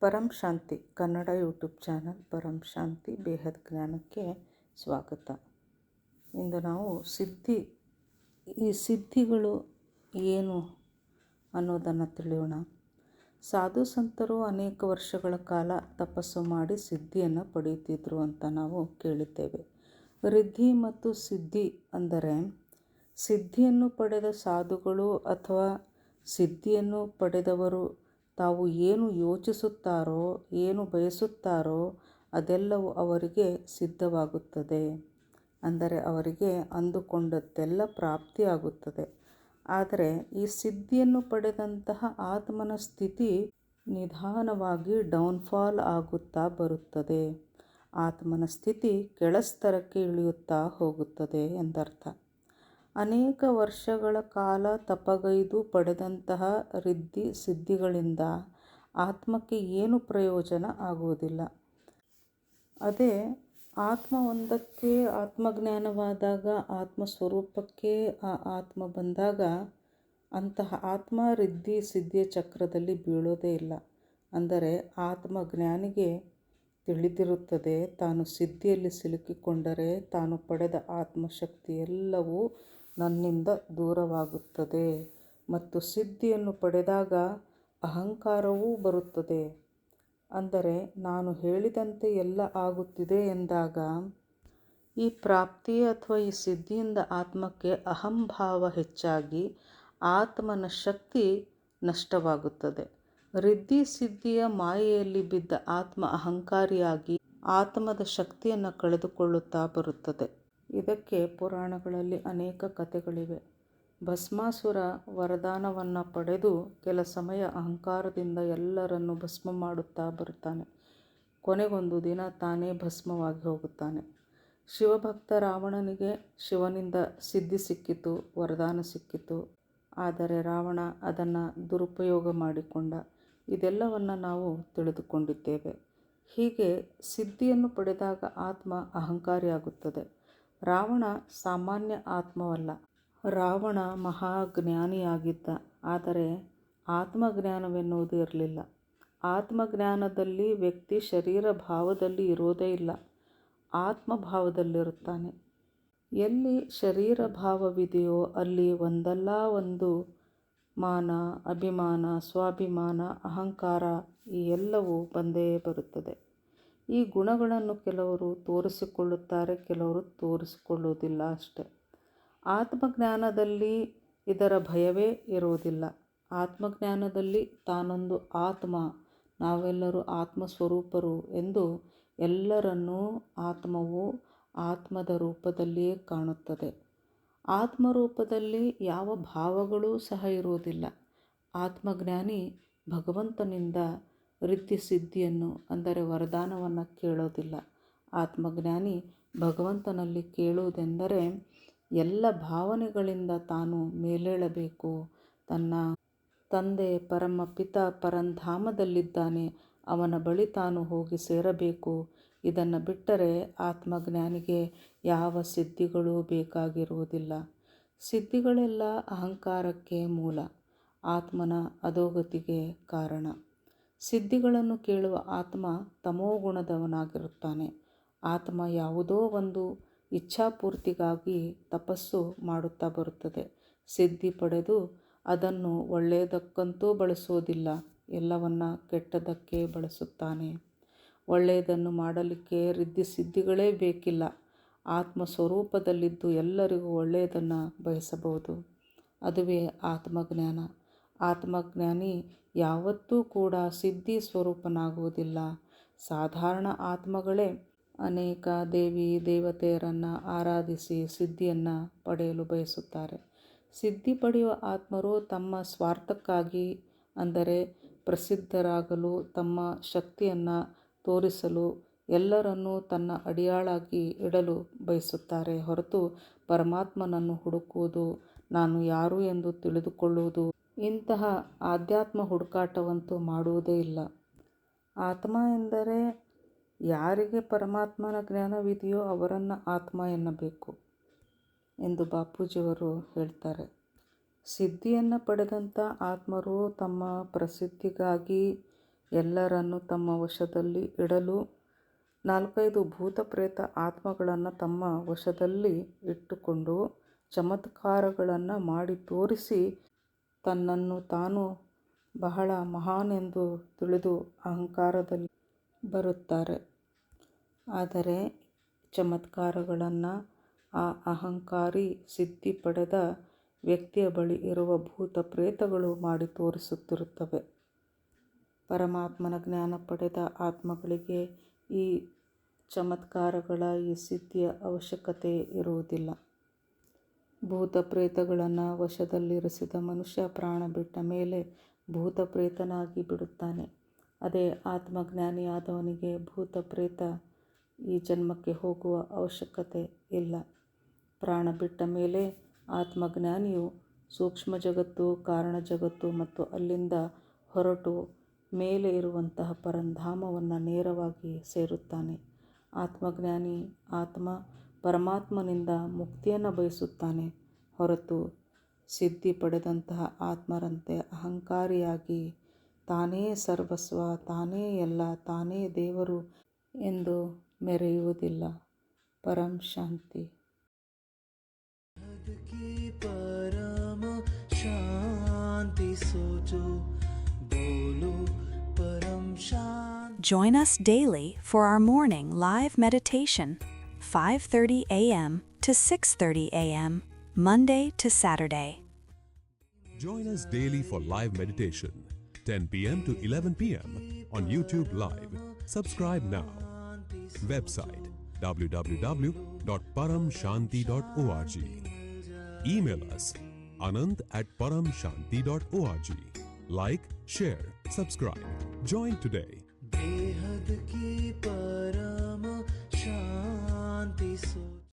ಪರಂ ಶಾಂತಿ Kannada YouTube channel ಪರಂ ಶಾಂತಿ ಬೇಹದ್ ಜ್ಞಾನಕ್ಕೆ ಸ್ವಾಗತ. ಇಂದು ನಾವು ಈ ಸಿದ್ಧಿಗಳು ಏನು ಅನ್ನೋದನ್ನು ತಿಳಿಯೋಣ. ಸಾಧು ಸಂತರು ಅನೇಕ ವರ್ಷಗಳ ಕಾಲ ತಪಸ್ಸು ಮಾಡಿ ಸಿದ್ಧಿಯನ್ನು ಪಡೆಯುತ್ತಿದ್ದರು ಅಂತ ನಾವು ಕೇಳಿದ್ದೇವೆ. ರಿದ್ಧಿ ಮತ್ತು ಸಿದ್ಧಿ ಅಂದರೆ ಸಿದ್ಧಿಯನ್ನು ಪಡೆದ ಸಾಧುಗಳು ಅಥವಾ ಸಿದ್ಧಿಯನ್ನು ಪಡೆದವರು ತಾವು ಏನು ಯೋಚಿಸುತ್ತಾರೋ, ಏನು ಬಯಸುತ್ತಾರೋ ಅದೆಲ್ಲವೂ ಅವರಿಗೆ ಸಿದ್ಧವಾಗುತ್ತದೆ. ಅಂದರೆ ಅವರಿಗೆ ಅಂದುಕೊಂಡದ್ದೆಲ್ಲ ಪ್ರಾಪ್ತಿಯಾಗುತ್ತದೆ. ಆದರೆ ಈ ಸಿದ್ಧಿಯನ್ನು ಪಡೆದಂತಹ ಆತ್ಮನ ಸ್ಥಿತಿ ನಿಧಾನವಾಗಿ ಡೌನ್ಫಾಲ್ ಆಗುತ್ತಾ ಬರುತ್ತದೆ. ಆತ್ಮನ ಸ್ಥಿತಿ ಕೆಳಸ್ತರಕ್ಕೆ ಇಳಿಯುತ್ತಾ ಹೋಗುತ್ತದೆ ಎಂದರ್ಥ. ಅನೇಕ ವರ್ಷಗಳ ಕಾಲ ತಪಗೈದು ಪಡೆದಂತಹ ರಿದ್ಧಿ ಸಿದ್ಧಿಗಳಿಂದ ಆತ್ಮಕ್ಕೆ ಏನು ಪ್ರಯೋಜನ ಆಗುವುದಿಲ್ಲ. ಅದೇ ಆತ್ಮ ಒಂದಕ್ಕೆ ಆತ್ಮಜ್ಞಾನವಾದಾಗ, ಆತ್ಮಸ್ವರೂಪಕ್ಕೆ ಆ ಆತ್ಮ ಬಂದಾಗ ಅಂತಹ ಆತ್ಮ ರಿದ್ಧಿ ಸಿದ್ಧಿಯ ಚಕ್ರದಲ್ಲಿ ಬೀಳೋದೇ ಇಲ್ಲ. ಅಂದರೆ ಆತ್ಮಜ್ಞಾನಿಗೆ ತಿಳಿದಿರುತ್ತದೆ, ತಾನು ಸಿದ್ಧಿಯಲ್ಲಿ ಸಿಲುಕಿಕೊಂಡರೆ ತಾನು ಪಡೆದ ಆತ್ಮಶಕ್ತಿ ಎಲ್ಲವೂ ನನ್ನಿಂದ ದೂರವಾಗುತ್ತದೆ. ಮತ್ತು ಸಿದ್ಧಿಯನ್ನು ಪಡೆದಾಗ ಅಹಂಕಾರವೂ ಬರುತ್ತದೆ. ಅಂದರೆ ನಾನು ಹೇಳಿದಂತೆ ಎಲ್ಲ ಆಗುತ್ತಿದೆ ಎಂದಾಗ ಈ ಪ್ರಾಪ್ತಿ ಅಥವಾ ಈ ಸಿದ್ಧಿಯಿಂದ ಆತ್ಮಕ್ಕೆ ಅಹಂಭಾವ ಹೆಚ್ಚಾಗಿ ಆತ್ಮನ ಶಕ್ತಿ ನಷ್ಟವಾಗುತ್ತದೆ. ರಿದ್ಧಿ ಸಿದ್ಧಿಯ ಮಾಯೆಯಲ್ಲಿ ಬಿದ್ದ ಆತ್ಮ ಅಹಂಕಾರಿಯಾಗಿ ಆತ್ಮದ ಶಕ್ತಿಯನ್ನು ಕಳೆದುಕೊಳ್ಳುತ್ತಾ ಬರುತ್ತದೆ. ಇದಕ್ಕೆ ಪುರಾಣಗಳಲ್ಲಿ ಅನೇಕ ಕಥೆಗಳಿವೆ. ಭಸ್ಮಾಸುರ ವರದಾನವನ್ನು ಪಡೆದು ಕೆಲ ಸಮಯ ಅಹಂಕಾರದಿಂದ ಎಲ್ಲರನ್ನು ಭಸ್ಮ ಮಾಡುತ್ತಾ ಬರುತ್ತಾನೆ. ಕೊನೆಗೊಂದು ದಿನ ತಾನೇ ಭಸ್ಮವಾಗಿ ಹೋಗುತ್ತಾನೆ. ಶಿವಭಕ್ತ ರಾವಣನಿಗೆ ಶಿವನಿಂದ ಸಿದ್ಧಿ ಸಿಕ್ಕಿತು, ವರದಾನ ಸಿಕ್ಕಿತು. ಆದರೆ ರಾವಣ ಅದನ್ನು ದುರುಪಯೋಗ ಮಾಡಿಕೊಂಡ. ಇದೆಲ್ಲವನ್ನು ನಾವು ತಿಳಿದುಕೊಂಡಿದ್ದೇವೆ. ಹೀಗೆ ಸಿದ್ಧಿಯನ್ನು ಪಡೆದಾಗ ಆತ್ಮ ಅಹಂಕಾರಿಯಾಗುತ್ತದೆ. ರಾವಣ ಸಾಮಾನ್ಯ ಆತ್ಮವಲ್ಲ. ರಾವಣ ಮಹಾಜ್ಞಾನಿಯಾಗಿದ್ದ. ಆದರೆ ಆತ್ಮಜ್ಞಾನವೆನ್ನುವುದು ಇರಲಿಲ್ಲ. ಆತ್ಮಜ್ಞಾನದಲ್ಲಿ ವ್ಯಕ್ತಿ ಶರೀರ ಭಾವದಲ್ಲಿ ಇರೋದೇ ಇಲ್ಲ, ಆತ್ಮಭಾವದಲ್ಲಿರುತ್ತಾನೆ. ಎಲ್ಲಿ ಶರೀರ ಭಾವವಿದೆಯೋ ಅಲ್ಲಿ ಒಂದಲ್ಲ ಒಂದು ಮಾನ, ಅಭಿಮಾನ, ಸ್ವಾಭಿಮಾನ, ಅಹಂಕಾರ ಈ ಎಲ್ಲವೂ ಬಂದೇ ಬರುತ್ತದೆ. ಈ ಗುಣಗಳನ್ನು ಕೆಲವರು ತೋರಿಸಿಕೊಳ್ಳುತ್ತಾರೆ, ಕೆಲವರು ತೋರಿಸಿಕೊಳ್ಳುವುದಿಲ್ಲ ಅಷ್ಟೆ. ಆತ್ಮಜ್ಞಾನದಲ್ಲಿ ಇದರ ಭಯವೇ ಇರುವುದಿಲ್ಲ. ಆತ್ಮಜ್ಞಾನದಲ್ಲಿ ತಾನೊಂದು ಆತ್ಮ, ನಾವೆಲ್ಲರೂ ಆತ್ಮಸ್ವರೂಪರು ಎಂದು ಎಲ್ಲರನ್ನೂ ಆತ್ಮವು ಆತ್ಮದ ರೂಪದಲ್ಲಿಯೇ ಕಾಣುತ್ತದೆ. ಆತ್ಮರೂಪದಲ್ಲಿ ಯಾವ ಭಾವಗಳೂ ಸಹ ಇರುವುದಿಲ್ಲ. ಆತ್ಮಜ್ಞಾನಿ ಭಗವಂತನಿಂದ ರಿದ್ಧಿ ಸಿದ್ಧಿಯನ್ನು ಅಂದರೆ ವರದಾನವನ್ನು ಕೇಳೋದಿಲ್ಲ. ಆತ್ಮಜ್ಞಾನಿ ಭಗವಂತನಲ್ಲಿ ಕೇಳುವುದೆಂದರೆ ಎಲ್ಲ ಭಾವನೆಗಳಿಂದ ತಾನು ಮೇಲೇಳಬೇಕು, ತನ್ನ ತಂದೆ ಪರಮ ಪಿತ ಪರಂಧಾಮದಲ್ಲಿದ್ದಾನೆ, ಅವನ ಬಳಿ ತಾನು ಹೋಗಿ ಸೇರಬೇಕು. ಇದನ್ನು ಬಿಟ್ಟರೆ ಆತ್ಮಜ್ಞಾನಿಗೆ ಯಾವ ಸಿದ್ಧಿಗಳೂ ಬೇಕಾಗಿರುವುದಿಲ್ಲ. ಸಿದ್ಧಿಗಳೆಲ್ಲ ಅಹಂಕಾರಕ್ಕೆ ಮೂಲ, ಆತ್ಮನ ಅಧೋಗತಿಗೆ ಕಾರಣ. ಸಿದ್ಧಿಗಳನ್ನು ಕೇಳುವ ಆತ್ಮ ತಮೋಗುಣದವನಾಗಿರುತ್ತಾನೆ. ಆತ್ಮ ಯಾವುದೋ ಒಂದು ಇಚ್ಛಾಪೂರ್ತಿಗಾಗಿ ತಪಸ್ಸು ಮಾಡುತ್ತಾ ಬರುತ್ತದೆ. ಸಿದ್ಧಿ ಪಡೆದು ಅದನ್ನು ಒಳ್ಳೆಯದಕ್ಕಂತೂ ಬಳಸೋದಿಲ್ಲ, ಎಲ್ಲವನ್ನ ಕೆಟ್ಟದಕ್ಕೆ ಬಳಸುತ್ತಾನೆ. ಒಳ್ಳೆಯದನ್ನು ಮಾಡಲಿಕ್ಕೆ ರಿದ್ಧಿ ಸಿದ್ಧಿಗಳೇ ಬೇಕಿಲ್ಲ. ಆತ್ಮ ಸ್ವರೂಪದಲ್ಲಿದ್ದು ಎಲ್ಲರಿಗೂ ಒಳ್ಳೆಯದನ್ನು ಬಯಸಬಹುದು. ಅದುವೇ ಆತ್ಮಜ್ಞಾನ. ಆತ್ಮಜ್ಞಾನಿ ಯಾವತ್ತೂ ಕೂಡ ಸಿದ್ಧಿ ಸ್ವರೂಪನಾಗುವುದಿಲ್ಲ. ಸಾಧಾರಣ ಆತ್ಮಗಳೇ ಅನೇಕ ದೇವಿ ದೇವತೆಯರನ್ನು ಆರಾಧಿಸಿ ಸಿದ್ಧಿಯನ್ನು ಪಡೆಯಲು ಬಯಸುತ್ತಾರೆ. ಸಿದ್ಧಿ ಪಡೆಯುವ ಆತ್ಮರು ತಮ್ಮ ಸ್ವಾರ್ಥಕ್ಕಾಗಿ, ಅಂದರೆ ಪ್ರಸಿದ್ಧರಾಗಲು, ತಮ್ಮ ಶಕ್ತಿಯನ್ನು ತೋರಿಸಲು, ಎಲ್ಲರನ್ನೂ ತನ್ನ ಅಡಿಯಾಳಾಗಿ ಇಡಲು ಬಯಸುತ್ತಾರೆ ಹೊರತು ಪರಮಾತ್ಮನನ್ನು ಹುಡುಕುವುದು, ನಾನು ಯಾರು ಎಂದು ತಿಳಿದುಕೊಳ್ಳುವುದು, ಇಂತಹ ಆಧ್ಯಾತ್ಮ ಹುಡುಕಾಟವಂತೂ ಮಾಡುವುದೇ ಇಲ್ಲ. ಆತ್ಮ ಎಂದರೆ ಯಾರಿಗೆ ಪರಮಾತ್ಮನ ಜ್ಞಾನವಿದೆಯೋ ಅವರನ್ನು ಆತ್ಮ ಎನ್ನಬೇಕು ಎಂದು ಬಾಪೂಜಿಯವರು ಹೇಳ್ತಾರೆ. ಸಿದ್ಧಿಯನ್ನು ಪಡೆದಂಥ ಆತ್ಮರು ತಮ್ಮ ಪ್ರಸಿದ್ಧಿಗಾಗಿ ಎಲ್ಲರನ್ನು ತಮ್ಮ ವಶದಲ್ಲಿ ಇಡಲು 4-5 ಭೂತಪ್ರೇತ ಆತ್ಮಗಳನ್ನು ತಮ್ಮ ವಶದಲ್ಲಿ ಇಟ್ಟುಕೊಂಡು ಚಮತ್ಕಾರಗಳನ್ನು ಮಾಡಿ ತೋರಿಸಿ ತನ್ನನ್ನು ತಾನು ಬಹಳ ಮಹಾನೆಂದು ತಿಳಿದು ಅಹಂಕಾರದಲ್ಲಿ ಬರುತ್ತಾರೆ. ಆದರೆ ಚಮತ್ಕಾರಗಳನ್ನು ಆ ಅಹಂಕಾರಿ ಸಿದ್ಧಿ ಪಡೆದ ವ್ಯಕ್ತಿಯ ಬಳಿ ಇರುವ ಭೂತ ಪ್ರೇತಗಳು ಮಾಡಿ ತೋರಿಸುತ್ತಿರುತ್ತವೆ. ಪರಮಾತ್ಮನ ಜ್ಞಾನ ಪಡೆದ ಆತ್ಮಗಳಿಗೆ ಈ ಚಮತ್ಕಾರಗಳ ಈ ಸಿದ್ಧಿಯ ಅವಶ್ಯಕತೆ ಇರುವುದಿಲ್ಲ. ಭೂತ ಪ್ರೇತಗಳನ್ನು ವಶದಲ್ಲಿರಿಸಿದ ಮನುಷ್ಯ ಪ್ರಾಣ ಬಿಟ್ಟ ಮೇಲೆ ಭೂತ ಪ್ರೇತನಾಗಿ ಬಿಡುತ್ತಾನೆ. ಅದೇ ಆತ್ಮಜ್ಞಾನಿಯಾದವನಿಗೆ ಭೂತ ಪ್ರೇತ ಈ ಜನ್ಮಕ್ಕೆ ಹೋಗುವ ಅವಶ್ಯಕತೆ ಇಲ್ಲ. ಪ್ರಾಣ ಬಿಟ್ಟ ಮೇಲೆ ಆತ್ಮಜ್ಞಾನಿಯು ಸೂಕ್ಷ್ಮ ಜಗತ್ತು, ಕಾರಣ ಜಗತ್ತು ಮತ್ತು ಅಲ್ಲಿಂದ ಹೊರಟು ಮೇಲೆ ಇರುವಂತಹ ಪರಂಧಾಮವನ್ನು ನೇರವಾಗಿ ಸೇರುತ್ತಾನೆ. ಆತ್ಮಜ್ಞಾನಿ ಆತ್ಮ ಪರಮಾತ್ಮನಿಂದ ಮುಕ್ತಿಯನ್ನು ಬಯಸುತ್ತಾನೆ ಹೊರತು ಸಿದ್ಧಿ ಪಡೆದಂತಹ ಆತ್ಮರಂತೆ ಅಹಂಕಾರಿಯಾಗಿ ತಾನೇ ಸರ್ವಸ್ವ, ತಾನೇ ಎಲ್ಲ, ತಾನೇ ದೇವರು ಎಂದು ಮೆರೆಯುವುದಿಲ್ಲ. ಪರಂ ಶಾಂತಿ. परम शांति सोचो बोलो परम शांति. Join us daily for our morning live meditation, 5:30 a.m. to 6:30 a.m., Monday to Saturday. Join us daily for live meditation, 10 p.m. to 11 p.m. on YouTube Live. Subscribe now. Website www.paramshanti.org. Email us anand@paramshanti.org. Like, share, subscribe. Join today.